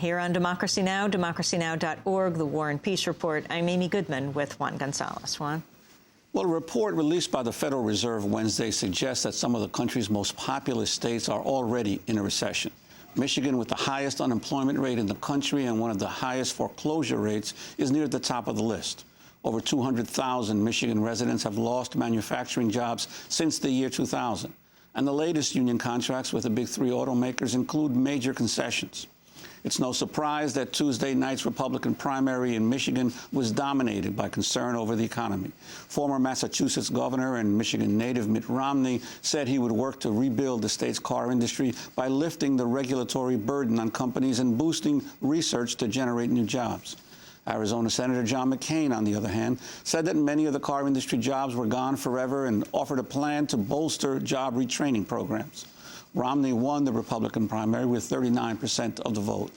here on Democracy Now!, democracynow.org, the War and Peace Report. I'm Amy Goodman with Juan Gonzalez. Juan? Well, a report released by the Federal Reserve Wednesday suggests that some of the country's most populous states are already in a recession. Michigan, with the highest unemployment rate in the country and one of the highest foreclosure rates, is near the top of the list. Over 200,000 Michigan residents have lost manufacturing jobs since the year 2000. And the latest union contracts with the big three automakers include major concessions. It's no surprise that Tuesday night's Republican primary in Michigan was dominated by concern over the economy. Former Massachusetts governor and Michigan native Mitt Romney said he would work to rebuild the state's car industry by lifting the regulatory burden on companies and boosting research to generate new jobs. Arizona Senator John McCain, on the other hand, said that many of the car industry jobs were gone forever and offered a plan to bolster job retraining programs. Romney won the Republican primary with 39% of the vote.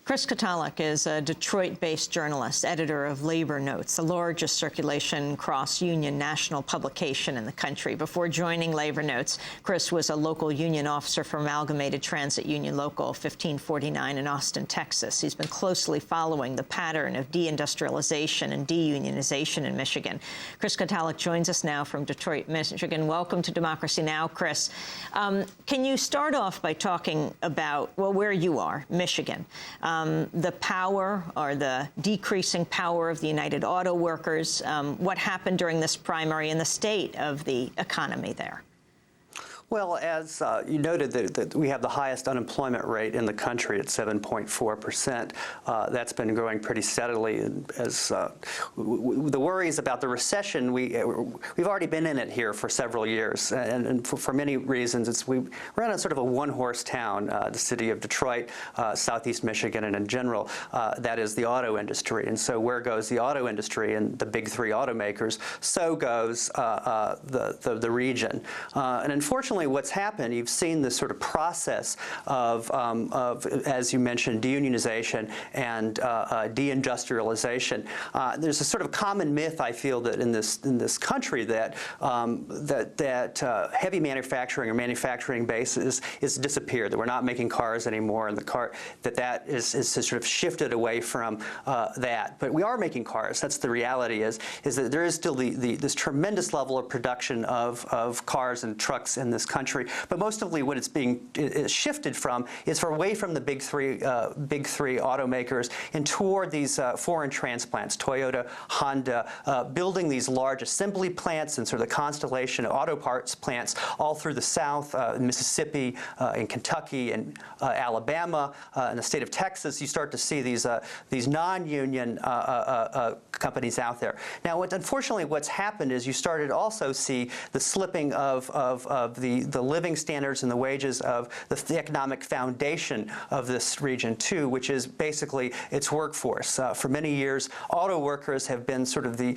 Chris Kutalik is a Detroit-based journalist, editor of Labor Notes, the largest circulation cross-union national publication in the country. Before joining Labor Notes, Chris was a local union officer for Amalgamated Transit Union Local 1549 in Austin, Texas. He's been closely following the pattern of deindustrialization and deunionization in Michigan. Chris Kutalik joins us now from Detroit, Michigan. Welcome to Democracy Now!, Chris. Can you start off by talking about, well, where you are, Michigan? The power or the decreasing power of the United Auto Workers, what happened during this primary and the state of the economy there? Well, as you noted, that we have the highest unemployment rate in the country at 7.4%. That's been growing pretty steadily. And as the worries about the recession, we've already been in it here for several years, and for many reasons. We're in a sort of a one-horse town, the city of Detroit, southeast Michigan, and in general, that is the auto industry. And so where goes the auto industry and the big three automakers, so goes the region. And unfortunately, what's happened, you've seen this sort of process of as you mentioned, deunionization and deindustrialization. There's a sort of common myth, I feel, that in this country that heavy manufacturing or manufacturing bases is disappeared, that we're not making cars anymore, and that is sort of shifted away from that. But we are making cars. That's the reality. Is that there is still this tremendous level of production of cars and trucks in this country, but mostly what it's being shifted from is away from the big three automakers and toward these foreign transplants, Toyota, Honda, building these large assembly plants and sort of the constellation of auto parts plants all through the South, Mississippi, in Kentucky, and Alabama, and the state of Texas. You start to see these non-union companies out there. Now, unfortunately, what's happened is you started to also see the slipping of the living standards and the wages of the economic foundation of this region too, which is basically its workforce. For many years, auto workers have been sort of the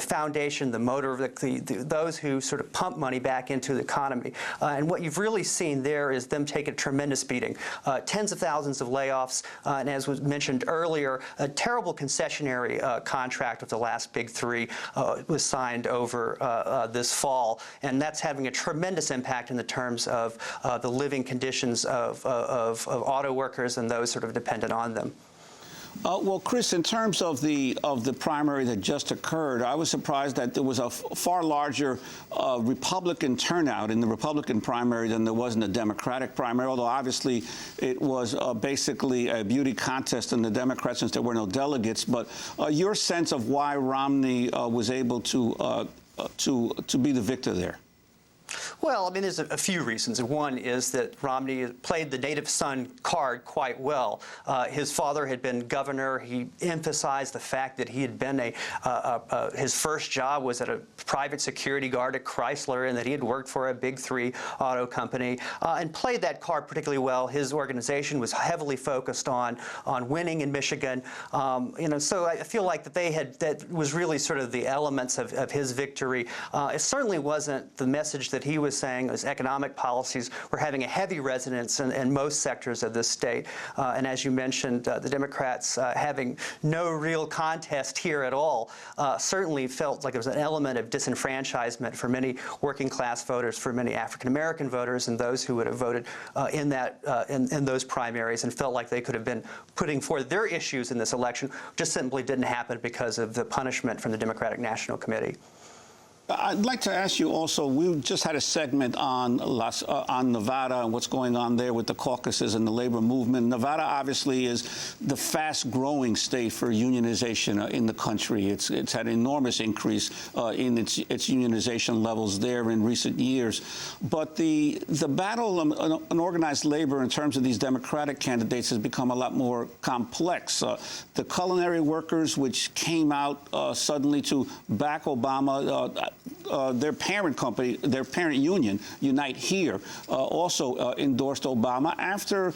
foundation, the motor, those who sort of pump money back into the economy. And what you've really seen there is them take a tremendous beating. Tens of thousands of layoffs, and as was mentioned earlier, a terrible concessionary contract with the last big three was signed over this fall, and that's having a tremendous impact in the terms of the living conditions of auto workers and those sort of dependent on them. Well, Chris, in terms of the primary that just occurred, I was surprised that there was a far larger Republican turnout in the Republican primary than there was in the Democratic primary, although obviously it was basically a beauty contest in the Democrats since there were no delegates. But your sense of why Romney was able to be the victor there? Well, I mean, there's a few reasons. One is that Romney played the native son card quite well. His father had been governor. He emphasized the fact that he had been his first job was at a private security guard at Chrysler, and that he had worked for a big three auto company, and played that card particularly well. His organization was heavily focused on winning in Michigan. So I feel like that was really sort of the elements of his victory. It certainly wasn't the message that he was was saying is economic policies were having a heavy resonance in most sectors of this state. And as you mentioned, the Democrats having no real contest here at all certainly felt like there was an element of disenfranchisement for many working class voters, for many African American voters, and those who would have voted in those primaries and felt like they could have been putting forth their issues in this election. Just simply didn't happen because of the punishment from the Democratic National Committee. I'd like to ask you also, we just had a segment on Nevada and what's going on there with the caucuses and the labor movement. Nevada obviously is the fast-growing state for unionization in the country. It's had an enormous increase in its unionization levels there in recent years. But the battle on organized labor in terms of these Democratic candidates has become a lot more complex. The culinary workers, which came out suddenly to back Obama, their parent company, their parent union, Unite Here, also endorsed Obama after